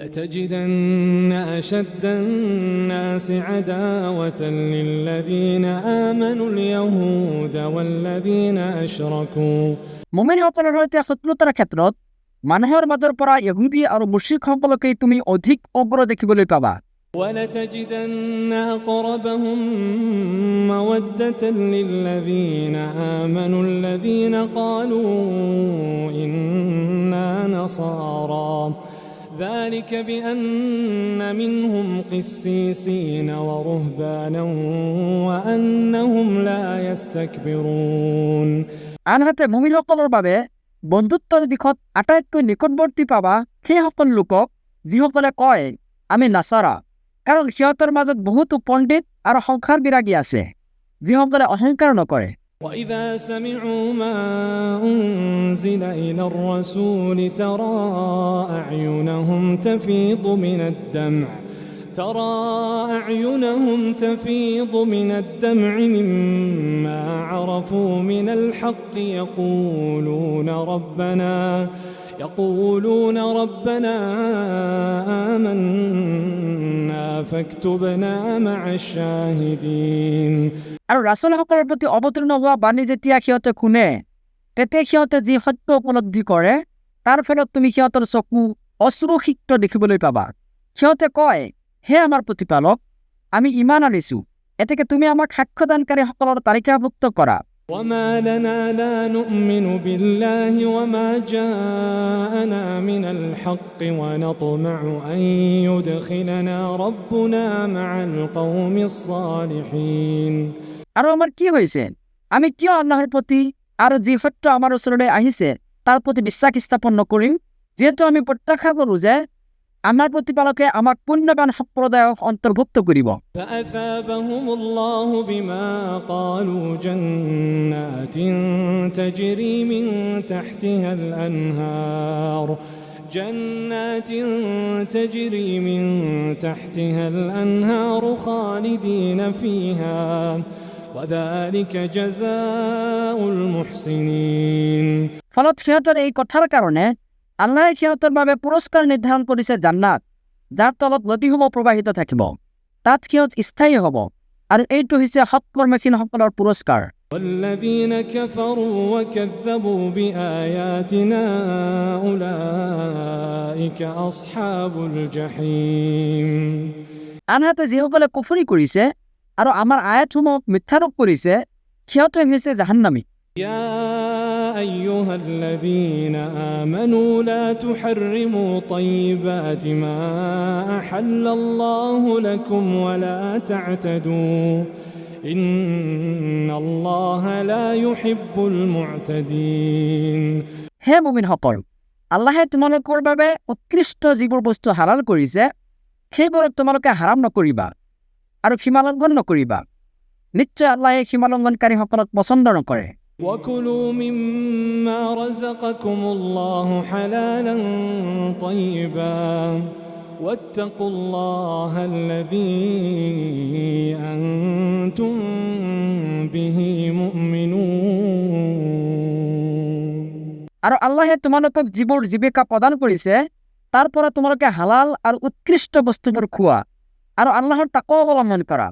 لتجدن أشد الناس عداوة للذين آمنوا اليهود والذين أشركوا মুমিনসকলৰ সৈতে শত্ৰুতাৰ ক্ষেত্ৰত মানুহৰ মাজৰ পৰা ইহুদী আৰু মুশ্ৰিকসকলকে তুমি অধিক অগ্ৰ দেখিবলৈ পাবা। ولتجدن أقربهم مودة للذين آمنوا الذين قالوا إنا نصارى ذلك بأن منهم قسيسين ورهبانا وأنهم لا يستكبرون আনহাতে মুমিনসকলৰ বাবে বন্ধুত্বৰ দিশত আটাইতকৈ নিকটৱৰ্তী পাবা সেইসকল লোকক যিসকলে কয় আমি নাছাৰা, কাৰণ সিহঁতৰ মাজত বহুতো পণ্ডিত আৰু সংসাৰ বিৰাগী আছে যিসকলে অহংকাৰ নকৰে। وإذا سمعوا ما أنزل إلى الرسول ترى أعينهم تفيض من الدمع مما عرفوا من الحق يقولون ربنا آمنا فاكتبنا مع الشاهدين আৰু ৰাসূলসকলৰ প্ৰতি অৱতীৰ্ণ হোৱা বাণী যেতিয়া সিহঁতে শুনে তেতিয়া সিহঁতে যি সত্য উপলব্ধি কৰে তাৰ ফলত তুমি সিহঁতৰ চকু অশ্ৰুসিক্ত দেখিবলৈ পাবা। সিহঁতে কয় হে আমাৰ প্ৰতিপালক, আমি ইমান আনিছোঁ, এতেকে তুমি আমাক সাক্ষ্যদানকাৰীসকলৰ তালিকাভুক্ত কৰা। وما لنا لا نؤمن بالله وما جاءنا من الحق ونطمع أن يدخلنا ربنا مع القوم الصالحين আৰু আমাৰ কি হৈছে, আমি কিয় আল্লাহৰ প্ৰতি আৰু যি সত্য আমাৰ ওচৰলৈ আহিছে তাৰ প্ৰতি বিশ্বাস স্থাপন নকৰিম, যিহেতু আমি প্ৰত্যাশা কৰোঁ যে আমাৰ প্ৰতিপালকে আমাক পুণ্যবান সম্প্ৰদায়ক অন্তৰ্ভুক্ত কৰিব। فأثابهم الله بما قالوا جنات تجري من تحتها الأنهار خالدين فيها وذلك جزاء المحسنين ফলত সিহঁতৰ এই কথাৰ কাৰণে আল্লাহে সিহঁতৰ বাবে পুৰস্কাৰ নিৰ্ধাৰণ কৰিছে জান্নাত, যাৰ তলত নদীসমূহ প্ৰবাহিত থাকিব, তাত সিহঁত স্থায়ী হ'ব, আৰু এইটো হৈছে সৎকৰ্মশীলসকলৰ পুৰস্কাৰ। والذين كفروا وكذبوا بآياتنا أولئك أصحاب الجحيم আনহাতে যিসকলে কুফৰি কৰিছে আৰু আমাৰ আয়াতসমূহক মিথ্যাৰোপ কৰিছে সিহঁতে হৈছে জাহান্নামী। يا أيها الذين آمنوا لا تحرموا طيبات ما أحل الله لكم ولا تعتدوا إن الله لا يحب المعتدين হে মুমিনসকল, আল্লাহে তোমালোকৰ বাবে উৎকৃষ্ট যিবোৰ বস্তু হালাল কৰিছে সেইবোৰক তোমালোকে হাৰাম নকৰিবা আৰু সীমালংঘন নকৰিবা। নিশ্চয় আল্লাহে সীমালংঘনকাৰীসকলক পছন্দ নকৰে। وكلوا مما رزقكم الله حلالا طيبا واتقوا الله الذي أنتم به مؤمنون আৰু আল্লাহে তোমালোকক যিবোৰ জীৱিকা প্ৰদান কৰিছে তাৰ পৰা তোমালোকে হালাল আৰু উৎকৃষ্ট বস্তুবোৰ খোৱা আৰু আল্লাহৰ তাকৱা অৱলম্বন কৰা,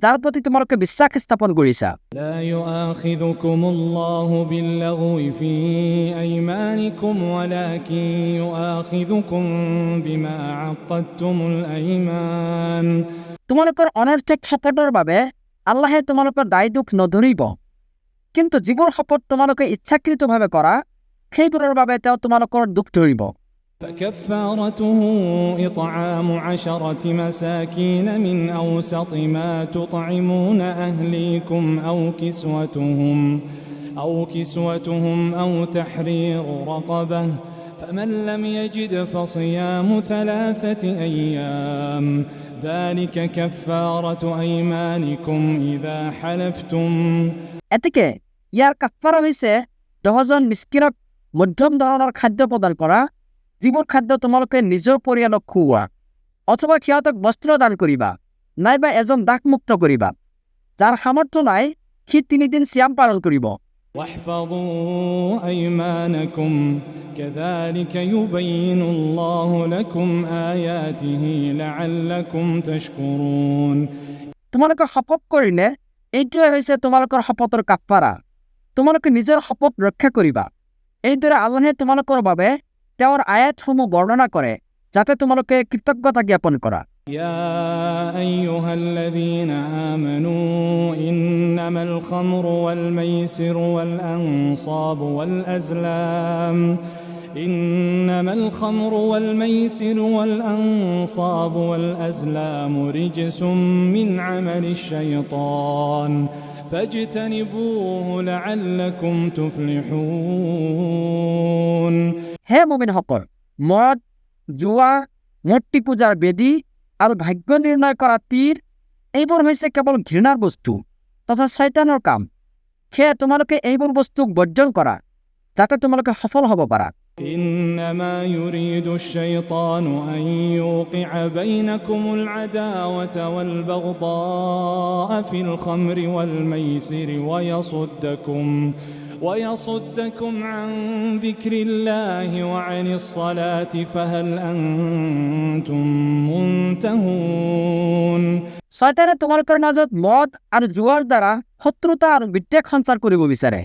যাৰ প্ৰতি তোমালোকে বিশ্বাস স্থাপন কৰিছা। لا يؤاخذكم الله باللغو في أيمانكم ولكن يؤاخذكم بما عقدتم الأيمان তোমালোকৰ অনৰ্থক শপতৰ বাবে আল্লাহে তোমালোকৰ দায় দুখ নধৰিব, কিন্তু যিবোৰ শপত তোমালোকে ইচ্ছাকৃতভাৱে কৰা সেইবোৰৰ বাবে তেওঁ তোমালোকৰ দুখ ধৰিব। فكفارته إطعام 10 مساكين من أوسط ما تطعمون أهليكم أو كسوتهم أو تحرير رقبة فمن لم يجد فصيام 3 أيام ذلك كفارة أيمانكم إذا حلفتم এতেকে ইয়াৰ কাফাৰা হৈছে 10 জন মিস্কিনক মধ্যম ধৰণৰ খাদ্য প্ৰদান কৰা, যিবোৰ খাদ্য তোমালোকে নিজৰ পৰিয়ালক খুওৱা, অথবা সিহঁতক বস্ত্ৰ দান কৰিবা, নাইবা এজন দাসমুক্ত কৰিবা। যাৰ সামৰ্থ্য নাই সি 3 দিন সিয়াম পালন কৰিব, واحفظوا أيمانكم كذلك يبين الله لكم آياته لعلكم تشكرون তোমালোকে শপথ কৰিলে এইটোৱে হৈছে তোমালোকৰ শপতৰ কাফাৰা। তোমালোকে নিজৰ শপত ৰক্ষা কৰিবা। এইদৰে আল্লাহে তোমালোকৰ বাবে তেওঁৰ আয়াতসমূহ বৰ্ণনা কৰে যাতে তোমালোকে কৃতজ্ঞতা জ্ঞাপন কৰা। يا أيها الذين آمنوا إنما الخمر والميسر والأنصاب والأزلام رجس من عمل الشيطان فاجتنبوه لعلكم تفلحون হে মুমিনসকল, মদ, জুৱা, মূৰ্তি পূজাৰ বেদী আৰু ভাগ্য নিৰ্ণয় কৰা তীৰ এইবোৰ হৈছে কেৱল ঘৃণাৰ বস্তু তথা শয়তানৰ কাম। সেয়ে তোমালোকে এইবোৰ বস্তুক বৰ্জন কৰা যাতে তোমালোকে সফল হ'ব পাৰা। إنما يريد الشيطان أن يوقع بينكم العداوة والبغضاء في الخمر والميسر ويصدكم عن ذكر الله وعن الصلاة فهل أنتم منتهون শয়তানে তোমালোকৰ মাজত মদ আৰু জুৱাৰ দ্বাৰা শত্ৰুতা আৰু বিদ্বেষ সঞ্চাৰ কৰিব বিচাৰে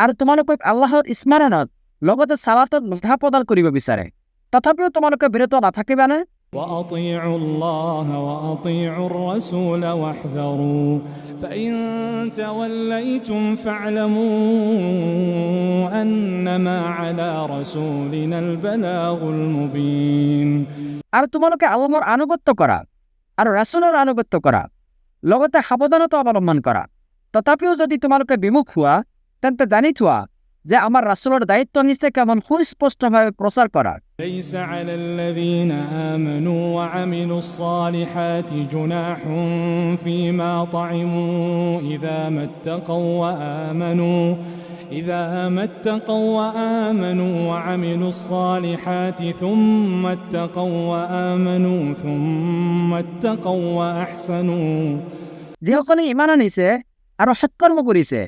আৰু তোমালোকক আল্লাহৰ স্মৰণত লগতে সালাতত বাধা প্ৰদান কৰিব বিচাৰে। তথাপিও তোমালোকে বিৰত নাথাকিবানে? وأطيعوا الله وأطيعوا الرسول واحذروا فإن توليتم فاعلموا أنما على رسولنا البلاغ المبين আৰু তোমালোকে আল্লাহৰ আনুগত্য কৰা আৰু ৰাসূলৰ আনুগত্য কৰা, লগতে সাৱধানতা অৱলম্বন কৰা। তথাপিও যদি তোমালোকে বিমুখ হোৱা তেন্তে জানি থোৱা যে আমাৰ ৰাসূলৰ দায়িত্ব হৈছে কেৱল সুস্পষ্টভাৱে প্ৰচাৰ কৰা। ليس على الذين آمنوا وعملوا الصالحات جناح فيما طعموا إذا ما اتقوا وآمنوا وعملوا الصالحات ثم اتقوا وأحسنوا যিসকলে ইমান আনিছে আৰু সৎকৰ্ম কৰিছে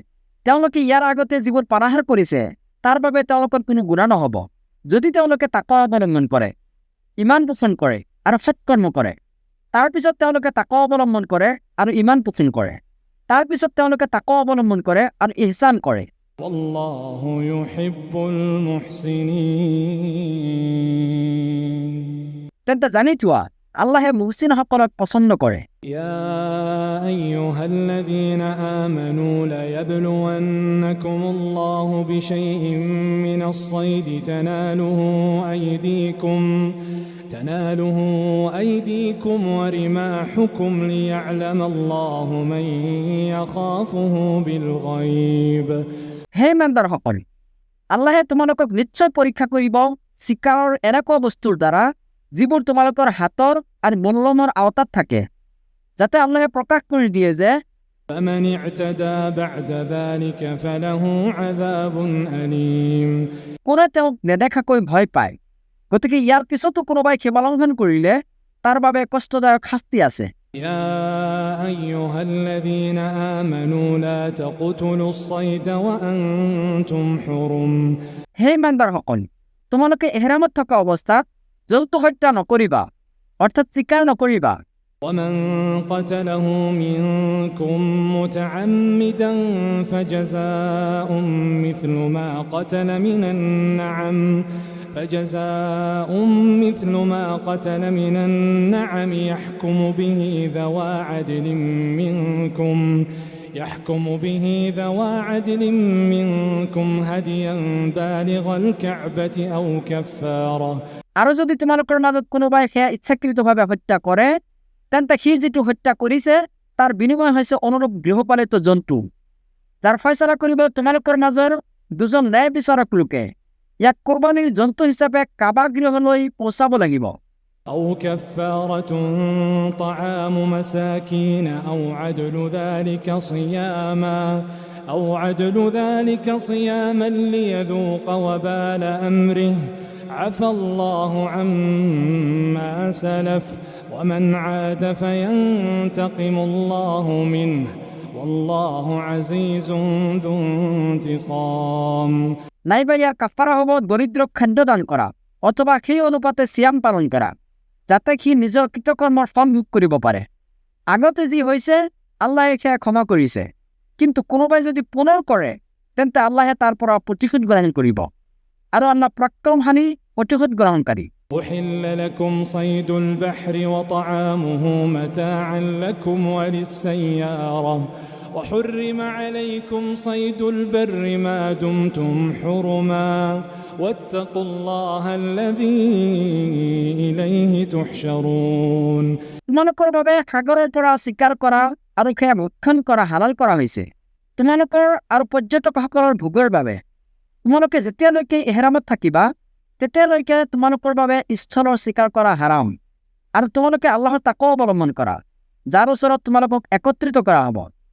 তেওঁলোকে ইয়াৰ আগতে যিবোৰ পানাহাৰ কৰিছে তাৰ বাবে তেওঁলোকৰ কোনো গুনাহ নহ'ব যদি তেওঁলোকে তাকৱা অৱলম্বন কৰে, ইমান পোষণ কৰে আৰু সৎকৰ্ম কৰে। তাৰপিছত তেওঁলোকে তাকৱা অৱলম্বন কৰে আৰু ইমান পোষণ কৰে। তাৰপিছত তেওঁলোকে তাকৱা অৱলম্বন কৰে আৰু ইহসান কৰে। والله يحب المحسنين তেন্তে জানি থোৱা আল্লাহে মুহচিনসকলক পছন্দ কৰে। يا أيها الذين آمنوا ليبلونكم الله بشيء من الصيد تناله أيديكم ورماحكم ليعلم الله من يخافه بالغيب হে ইমানদাৰসকল, আল্লাহে তোমালোকক নিশ্চয় পৰীক্ষা কৰিব চিকাৰৰ এনেকুৱা বস্তুৰ দ্বাৰা যিবোৰ তোমালোকৰ হাতৰ আৰু মল্লমৰ আওতাত থাকে, যাতে আল্লাহে প্ৰকাশ কৰি দিয়ে যে فمن اعتدى بعد ذلك فله عذاب أليم কোনে তেওঁক নেদেখাকৈ ভয় পায়। গতিকে ইয়াৰ পিছতো কোনোবাই সীমালংঘন কৰিলে তাৰ বাবে কষ্টদায়ক শাস্তি আছে। يا أيها الذين آمنوا لا تقتلوا الصيد وأنتم حرم হে ইমানদাৰসকল, তোমালোকে এহৰামত থকা অৱস্থাত জন্তু হত্যা নকৰিবা, অৰ্থাৎ চিকাৰ নকৰিবা। ومن قتله منكم متعمدا فجزاء مثل ما قتل من النعم يحكم به ذوى عدل منكم هديا بالغ الكعبة أو كفارة আৰু যদি তোমালোকৰ মাজত কোনোবাই সেয়া ইচ্ছাকৃতভাৱে হত্যা কৰে তেন্তে সি যিটো হত্যা কৰিছে তাৰ বিনিময় হৈছে অনুৰূপ গৃহপালিত জন্তু, যাৰ ফয়ছলা কৰিব তোমালোকৰ মাজৰ দুজন ন্যায় বিচাৰক লোকে। ইয়াক কোৰবানীৰ জন্তু হিচাপে কাবা গৃহলৈ পৌঁছাব লাগিব। أو كفارة طعام مساكين أو عدل ذلك صياما ليذوق وبال أمره عفى الله عما سلف ومن عاد فينتقم الله منه والله عزيز ذو انتقام নাইবা ইয়াৰ কাফাৰা হ'ব দৰিদ্ৰক খাদ্য দান কৰা অথবা সেই অনুপাতে চিয়াম পালন কৰা যাতে সি নিজৰ কৃতকৰ্মৰ ফল ভোগ কৰিব পাৰে। আগতে যি হৈছে আল্লাহে সেয়া ক্ষমা কৰিছে, কিন্তু কোনোবাই যদি পুনৰ কৰে তেন্তে আল্লাহে তাৰ পৰা প্ৰতিশোধ গ্ৰহণ কৰিব আৰু আল্লাহ পৰাক্ৰমশালী প্ৰতিশোধ গ্ৰহণকাৰী। أحل لكم صيد البحر وطعامه متاعا لكم وللسيارة وحرم عليكم صيد البر ما دمتم حرما واتقوا الله الذي إليه تحشرون তোমালোকৰ বাবে সাগৰৰ পৰা চিকাৰ কৰা আৰু সেয়া ভক্ষণ কৰা হালাল কৰা হৈছে, তোমালোকৰ আৰু পৰ্যটকসকলৰ ভোগৰ বাবে। তোমালোকে যেতিয়ালৈকে এহৰামত থাকিবা তেতিয়ালৈকে তোমালোকৰ বাবে স্থলৰ চিকাৰ কৰা হাৰাম, আৰু তোমালোকে আল্লাহৰ তাকৱা অৱলম্বন কৰা যাৰ ওচৰত তোমালোকক একত্ৰিত কৰা হ'ব।